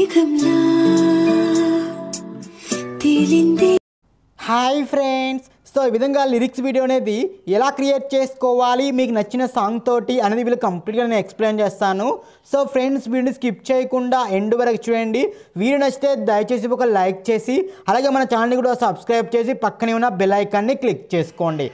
మేఘంలా తేలింది. Hi friends, so ఈ విధంగా లిరిక్స్ వీడియో అనేది ఎలా క్రియేట్ చేసుకోవాలి మీకు నచ్చిన సాంగ్ తోటి అనేది వీళ్ళు కంప్లీట్గా నేను ఎక్స్ప్లెయిన్ చేస్తాను. సో ఫ్రెండ్స్, వీడియోని స్కిప్ చేయకుండా ఎండ్ వరకు చూడండి. వీడియో నచ్చితే దయచేసి ఒక లైక్ చేసి అలాగే మన ఛానల్ని కూడా సబ్స్క్రైబ్ చేసి పక్కనే ఉన్న బెల్ ఐకాన్ని క్లిక్ చేసుకోండి.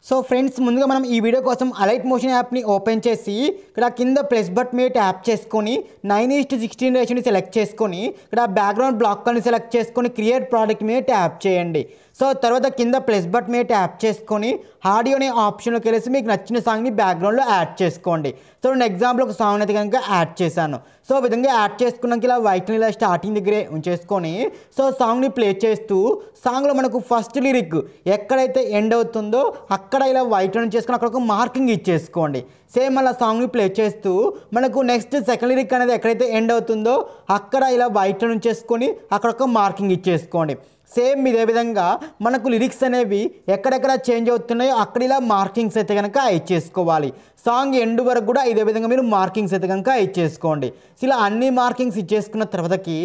సో ఫ్రెండ్స్, ముందుగా మనం ఈ వీడియో కోసం అలైట్ మోషన్ యాప్ని ఓపెన్ చేసి ఇక్కడ కింద ప్లస్ బటన్ మీద ట్యాప్ చేసుకొని 9:16 రేషియోని సెలెక్ట్ చేసుకొని ఇక్కడ బ్యాక్గ్రౌండ్ బ్లాక్ అని సెలెక్ట్ చేసుకొని క్రియేట్ ప్రోడక్ట్ మీద ట్యాప్ చేయండి. సో తర్వాత కింద ప్లస్ బటన్ మీద ట్యాప్ చేసుకొని ఆడియో అనే ఆప్షన్లోకి వెళ్ళేసి మీకు నచ్చిన సాంగ్ని బ్యాక్గ్రౌండ్లో యాడ్ చేసుకోండి. సో నేను ఎగ్జాంపుల్ ఒక సాంగ్ అయితే కనుక యాడ్ చేశాను. సో విధంగా యాడ్ చేసుకున్నాక ఇలా వైట్ని ఇలా స్టార్టింగ్ దగ్గరే ఉంచేసుకొని సో సాంగ్ని ప్లే చేస్తూ సాంగ్లో మనకు ఫస్ట్ లిరిక్ ఎక్కడైతే ఎండ్ అవుతుందో అక్కడ ఇలా వైట్ చేసుకొని అక్కడ ఒక మార్కింగ్ ఇచ్చేసుకోండి. సేమ్ అలా సాంగ్ని ప్లే చేస్తూ మనకు నెక్స్ట్ సెకండ్ లిరిక్ అనేది ఎక్కడైతే ఎండ్ అవుతుందో అక్కడ ఇలా వైట్ ఉంచేసుకొని అక్కడ ఒక మార్కింగ్ ఇచ్చేసుకోండి. సేమ్ ఇదే విధంగా మనకు లిరిక్స్ అనేవి ఎక్కడెక్కడ చేంజ్ అవుతున్నాయో అక్కడ ఇలా మార్కింగ్స్ అయితే కనుక ఇచ్చేసుకోవాలి. సాంగ్ ఎండ్ వరకు కూడా ఇదే విధంగా మీరు మార్కింగ్స్ అయితే కనుక ఇచ్చేసుకోండి. ఇలా అన్ని మార్కింగ్స్ ఇచ్చేసుకున్న తర్వాతకి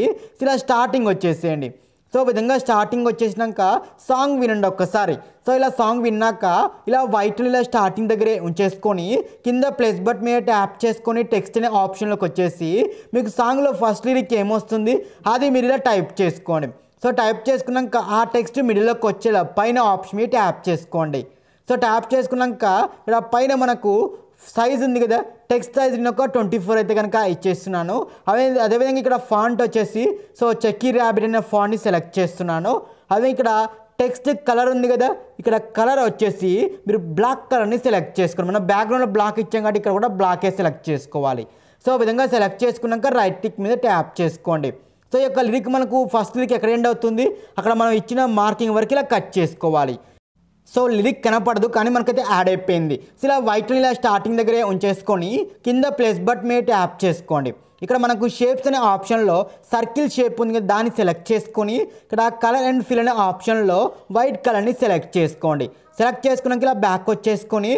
ఇలా స్టార్టింగ్ వచ్చేసేయండి. సో విధంగా స్టార్టింగ్ వచ్చేసినాక సాంగ్ వినండి ఒక్కసారి. సో ఇలా సాంగ్ విన్నాక ఇలా వైట్ ఇలా స్టార్టింగ్ దగ్గరే ఉంచేసుకొని కింద ప్లస్ బటన్ మీద ట్యాప్ చేసుకొని టెక్స్ట్ అనే ఆప్షన్లోకి వచ్చేసి మీకు సాంగ్లో ఫస్ట్ లిరిక్ ఏమొస్తుంది అది మీరు ఇలా టైప్ చేసుకోండి. సో టైప్ చేసుకున్నాక ఆ టెక్స్ట్ మిడిల్లోకి వచ్చేలా పైన ఆప్షన్ మీద ట్యాప్ చేసుకోండి. సో ట్యాప్ చేసుకున్నాక ఇక్కడ పైన మనకు సైజ్ ఉంది కదా, టెక్స్ట్ సైజ్ నేను ఒక 24 అయితే కనుక ఇచ్చేస్తున్నాను. అదేవిధంగా ఇక్కడ ఫాంట్ వచ్చేసి సో చెక్కీ ర్యాబిట్ అనే ఫాంట్ని సెలెక్ట్ చేస్తున్నాను. అదే ఇక్కడ టెక్స్ట్ కలర్ ఉంది కదా, ఇక్కడ కలర్ వచ్చేసి మీరు బ్లాక్ కలర్ని సెలెక్ట్ చేసుకోండి. మనం బ్యాక్గ్రౌండ్లో బ్లాక్ ఇచ్చాం కాబట్టి ఇక్కడ కూడా బ్లాకే సెలెక్ట్ చేసుకోవాలి. సో విధంగా సెలెక్ట్ చేసుకున్నాక రైట్ టిక్ మీద ట్యాప్ చేసుకోండి. సో ఈ యొక్క లిరిక్ మనకు ఫస్ట్ లిరిక్ ఎక్కడ ఎండ్ అవుతుంది అక్కడ మనం ఇచ్చిన మార్కింగ్ వరకు ఇలా కట్ చేసుకోవాలి. సో లిరిక్ కనపడదు కానీ మనకైతే యాడ్ అయిపోయింది. సో ఇలా వైట్ని ఇలా స్టార్టింగ్ దగ్గరే ఉంచేసుకొని కింద ప్లస్ బటన్ మీద ట్యాప్ చేసుకోండి. ఇక్కడ మనకు షేప్స్ అనే ఆప్షన్లో సర్కిల్ షేప్ ఉంది కదా, దాన్ని సెలెక్ట్ చేసుకొని ఇక్కడ కలర్ అండ్ ఫిల్ అనే ఆప్షన్లో వైట్ కలర్ని సెలెక్ట్ చేసుకోండి. సెలెక్ట్ చేసుకున్నాక ఇలా బ్యాక్ వచ్చేసుకొని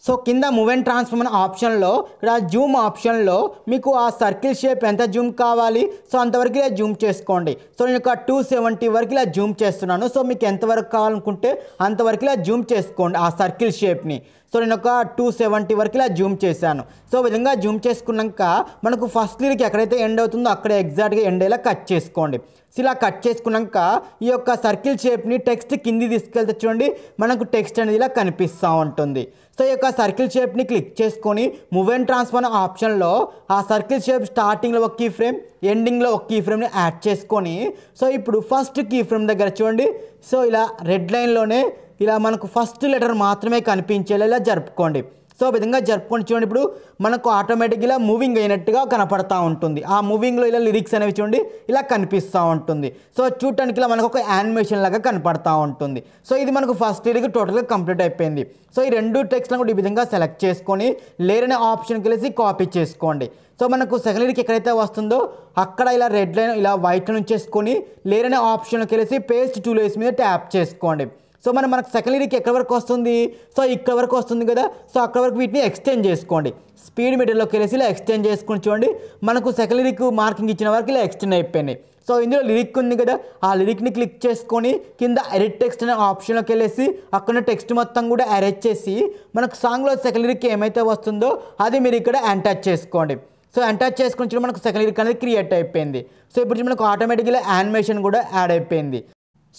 సో కింద మూవ్ అండ్ ట్రాన్స్ఫార్మ్ అనే ఆప్షన్లో ఇక్కడ జూమ్ ఆప్షన్లో మీకు ఆ సర్కిల్ షేప్ ఎంత జూమ్ కావాలి సో అంతవరకు ఇలా జూమ్ చేసుకోండి. సో నేను ఒక 270 వరకు ఇలా జూమ్ చేస్తున్నాను. సో మీకు ఎంతవరకు కావాలనుకుంటే అంతవరకు ఇలా జూమ్ చేసుకోండి ఆ సర్కిల్ షేప్ని. సో నేను ఒక 270 వరకు ఇలా జూమ్ చేశాను. సో విధంగా జూమ్ చేసుకున్నాక మనకు ఫస్ట్ లిరిక్ ఎక్కడైతే ఎండ్ అవుతుందో అక్కడ ఎగ్జాక్ట్గా ఎండ్ అయ్యేలా కట్ చేసుకోండి. సో ఇలా కట్ చేసుకున్నాక ఈ యొక్క సర్కిల్ షేప్ని టెక్స్ట్ కింది తీసుకెళ్తే చూడండి మనకు టెక్స్ట్ అనేది ఇలా కనిపిస్తూ ఉంటుంది. సో ఈ యొక్క సర్కిల్ షేప్ని క్లిక్ చేసుకొని మూవ్ అండ్ ట్రాన్స్ఫార్మ్ ఆప్షన్లో ఆ సర్కిల్ షేప్ స్టార్టింగ్లో ఒక కీ ఫ్రేమ్ ఎండింగ్లో ఒక కీ ఫ్రేమ్ని యాడ్ చేసుకొని సో ఇప్పుడు ఫస్ట్ కీ ఫ్రేమ్ దగ్గర చూడండి సో ఇలా రెడ్ లైన్లోనే ఇలా మనకు ఫస్ట్ లెటర్ మాత్రమే కనిపించేలా ఇలా జరుపుకోండి. సో విధంగా జరుపుకొని చూడండి ఇప్పుడు మనకు ఆటోమేటిక్గా ఇలా మూవింగ్ అయినట్టుగా కనపడతా ఉంటుంది. ఆ మూవింగ్లో ఇలా లిరిక్స్ అనేవి చూడండి ఇలా కనిపిస్తూ ఉంటుంది. సో చూడటానికి ఇలా మనకు ఒక యానిమేషన్ లాగా కనపడతా ఉంటుంది. సో ఇది మనకు ఫస్ట్ లిరిక్ టోటల్గా కంప్లీట్ అయిపోయింది. సో ఈ రెండు టెక్స్ట్లను కూడా ఈ విధంగా సెలెక్ట్ చేసుకొని లేయర్ అనే ఆప్షన్కి వెళ్ళి కాపీ చేసుకోండి. సో మనకు సెకండ్ లిరిక్ ఎక్కడైతే వస్తుందో అక్కడ ఇలా రెడ్ లైన్ ఇలా వైట్ ఉంచేసుకొని లేయర్ అనే ఆప్షన్కి వెళ్ళి పేస్ట్ టూ లేయర్స్ మీద ట్యాప్ చేసుకోండి. సో మనకు సెకండ్ లిరిక్ ఎక్కడి వరకు వస్తుంది సో ఇక్కడ వరకు వస్తుంది కదా, సో అక్కడ వరకు వీటిని ఎక్స్టెండ్ చేసుకోండి. స్పీడ్ మీటర్లోకి వెళ్ళేసి ఇలా ఎక్స్టెండ్ చేసుకొని చూడండి మనకు సెకండ్ లిరిక్ మార్కింగ్ ఇచ్చిన వరకు ఇలా ఎక్స్టెండ్ అయిపోయినాయి. సో ఇందులో లిరిక్ ఉంది కదా, ఆ లిరిక్ని క్లిక్ చేసుకొని కింద ఎడిట్ టెక్స్ట్ అనే ఆప్షన్లోకి వెళ్ళేసి అక్కడ టెక్స్ట్ మొత్తం కూడా అరేంజ్ చేసి మనకు సాంగ్లో సెకండ్ లిరిక్ ఏమైతే వస్తుందో అది మీరు ఇక్కడ ఎంటర్ చేసుకోండి. సో ఎంటర్ చేసుకుని మనకు సెకండ్ లిరిక్ అనేది క్రియేట్ అయిపోయింది. సో ఇప్పుడు మనకు ఆటోమేటిక్గా యానిమేషన్ కూడా యాడ్ అయిపోయింది.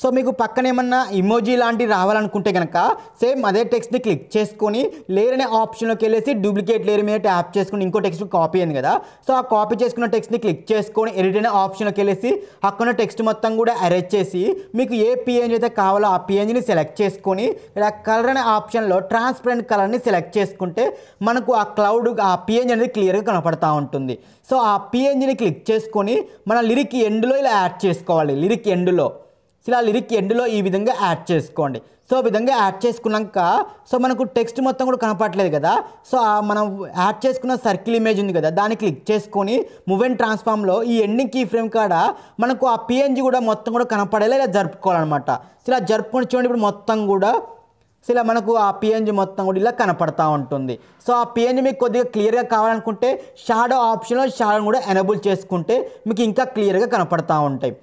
సో మీకు పక్కన ఏమన్నా ఇమోజీ లాంటివి రావాలనుకుంటే కనుక సేమ్ అదే టెక్స్ట్ని క్లిక్ చేసుకొని లేయర్ అనే ఆప్షన్లోకి వెళ్ళేసి డూప్లికేట్ లేయర్ మీద ట్యాప్ చేసుకుని ఇంకో టెక్స్ట్ కాపీ అయింది కదా, సో ఆ కాపీ చేసుకున్న టెక్స్ట్ని క్లిక్ చేసుకొని ఎడిట్ అనే ఆప్షన్లోకి వెళ్ళేసి అక్కడ టెక్స్ట్ మొత్తం కూడా అరేంజ్ చేసి మీకు ఏ పిఎన్జీ అయితే కావాలో ఆ పిఎన్జీని సెలెక్ట్ చేసుకొని ఇలా కలర్ అనే ఆప్షన్లో ట్రాన్స్పరెంట్ కలర్ని సెలెక్ట్ చేసుకుంటే మనకు ఆ క్లౌడ్ ఆ పిఎన్జీ అనేది క్లియర్గా కనపడతా ఉంటుంది. సో ఆ పిఎన్జీని క్లిక్ చేసుకొని మన లిరిక్ ఎండ్లో ఇలా యాడ్ చేసుకోవాలి. లిరిక్ ఎండ్లో ఇలా లిరిక్ ఎండ్లో ఈ విధంగా యాడ్ చేసుకోండి. సో విధంగా యాడ్ చేసుకున్నాక సో మనకు టెక్స్ట్ మొత్తం కూడా కనపడలేదు కదా, సో మనం యాడ్ చేసుకున్న సర్కిల్ ఇమేజ్ ఉంది కదా దాన్ని క్లిక్ చేసుకొని మూవ్ అండ్ ట్రాన్స్ఫార్మ్లో ఈ ఎండింగ్ కీ ఫ్రేమ్ కాడ మనకు ఆ పిఎన్జీ కూడా మొత్తం కూడా కనపడేలా ఇలా జరుపుకోవాలన్నమాట. సో ఇలా జరుపుకొని చూడండి ఇప్పుడు మొత్తం కూడా సో ఇలా మనకు ఆ పిఎన్జీ మొత్తం కూడా ఇలా కనపడతా ఉంటుంది. సో ఆ పిఎన్జీ మీకు కొద్దిగా క్లియర్గా కావాలనుకుంటే షాడో ఆప్షన్లో షాడోని కూడా ఎనేబుల్ చేసుకుంటే మీకు ఇంకా క్లియర్గా కనపడతా ఉంటాయి.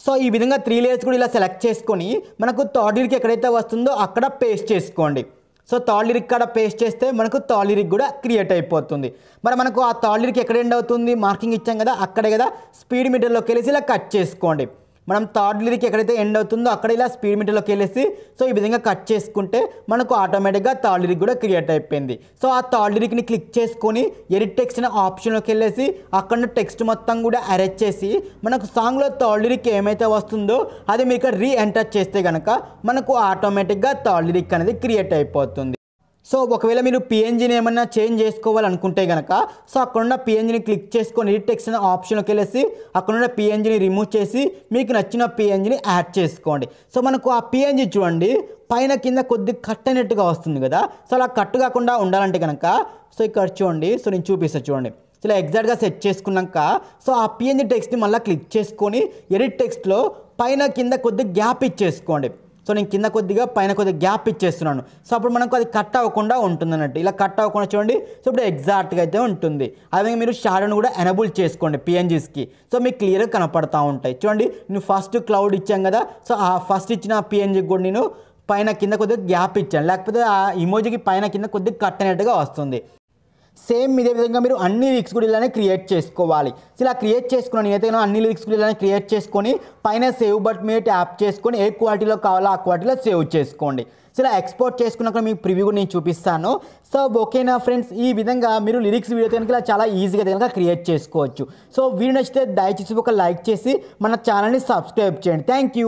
సో ఈ విధంగా 3 లేయర్స్ కూడా ఇలా సెలెక్ట్ చేసుకొని మనకు థర్డ్ లిరిక్ ఎక్కడైతే వస్తుందో అక్కడ పేస్ట్ చేసుకోండి. సో థర్డ్ లిరిక్ కాడ పేస్ట్ చేస్తే మనకు థర్డ్ లిరిక్ కూడా క్రియేట్ అయిపోతుంది. మరి మనకు ఆ థర్డ్ లిరిక్ ఎక్కడ ఎండ్ అవుతుంది మార్కింగ్ ఇచ్చాం కదా అక్కడే కదా స్పీడ్ మీటర్లోకి వెళ్ళేసి ఇలా కట్ చేసుకోండి. మనం థర్డ్ లిరిక్ ఎక్కడైతే ఎండ్ అవుతుందో అక్కడ ఇలా స్పీడ్ మీటర్లోకి వెళ్ళేసి సో ఈ విధంగా కట్ చేసుకుంటే మనకు ఆటోమేటిక్గా థర్డ్ లిరిక్ కూడా క్రియేట్ అయిపోయింది. సో ఆ థర్డ్ లిరిక్ని క్లిక్ చేసుకొని ఎడిట్ టెక్స్ట్ అనే ఆప్షన్లోకి వెళ్ళేసి అక్కడ టెక్స్ట్ మొత్తం కూడా అరేంజ్ చేసి మనకు సాంగ్లో థర్డ్ లిరిక్ ఏమైతే వస్తుందో అది మీకు రీఎంటర్ చేస్తే కనుక మనకు ఆటోమేటిక్గా థర్డ్ లిరిక్ అనేది క్రియేట్ అయిపోతుంది. సో ఒకవేళ మీరు పిఎన్జీని ఏమన్నా చేంజ్ చేసుకోవాలనుకుంటే కనుక సో అక్కడున్న పిఎన్జీని క్లిక్ చేసుకొని ఎడిట్ టెక్స్ట్ అనే ఆప్షన్లోకి వెళ్ళేసి అక్కడున్న పిఎన్జీని రిమూవ్ చేసి మీకు నచ్చిన పిఎన్జీని యాడ్ చేసుకోండి. సో మనకు ఆ పిఎన్జీ చూడండి పైన కింద కొద్దిగా కట్ అయినట్టుగా వస్తుంది కదా. సో అలా కట్ కాకుండా ఉండాలంటే కనుక సో ఇక్కడ చూడండి సో నేను చూపిస్తాను చూడండి. సో ఇలా ఎగ్జాక్ట్గా సెట్ చేసుకున్నాక సో ఆ పిఎన్జీ టెక్స్ట్ని మళ్ళీ క్లిక్ చేసుకొని ఎడిట్ టెక్స్ట్లో పైన కింద కొద్దిగా గ్యాప్ ఇచ్చేసుకోండి. సో నేను కింద కొద్దిగా పైన కొద్దిగా గ్యాప్ ఇచ్చేస్తున్నాను. సో అప్పుడు మనకు అది కట్ అవ్వకుండా ఉంటుంది అన్నట్టు. ఇలా కట్ అవ్వకుండా చూడండి సో ఇప్పుడు ఎగ్జాక్ట్గా అయితే ఉంటుంది. అదే మీరు షాడోని కూడా ఎనేబుల్ చేసుకోండి పిఎన్జీస్కి. సో మీకు క్లియర్గా కనపడతా ఉంటాయి. చూడండి నేను ఫస్ట్ క్లౌడ్ ఇచ్చాను కదా. సో ఆ ఫస్ట్ ఇచ్చిన పిఎన్జీకి కూడా నేను పైన కింద కొద్దిగా గ్యాప్ ఇచ్చాను, లేకపోతే ఆ ఇమోజీకి పైన కింద కొద్దిగా కట్ అయినట్టుగా వస్తుంది. సేమ్ ఇదే విధంగా మీరు అన్ని లిరిక్స్ కూడా ఇలానే క్రియేట్ చేసుకోవాలి. సో ఇలా క్రియేట్ చేసుకున్నాను నేనైతే అన్ని లిరిక్స్ కూడా ఇలానే క్రియేట్ చేసుకొని పైన సేవ్ బటన్ మీద ట్యాప్ చేసుకొని ఏ క్వాలిటీలో కావాలో ఆ క్వాలిటీలో సేవ్ చేసుకోండి. సో ఇలా ఎక్స్పోర్ట్ చేసుకున్నాక మీకు ప్రివ్యూ కూడా నేను చూపిస్తాను. సో ఓకేనా ఫ్రెండ్స్, ఈ విధంగా మీరు లిరిక్స్ వీడియో కనుక ఇలా చాలా ఈజీగా కనుక క్రియేట్ చేసుకోవచ్చు. సో వీడియో నచ్చితే దయచేసి ఒక లైక్ చేసి మన ఛానల్ని సబ్స్క్రైబ్ చేయండి. Thank you.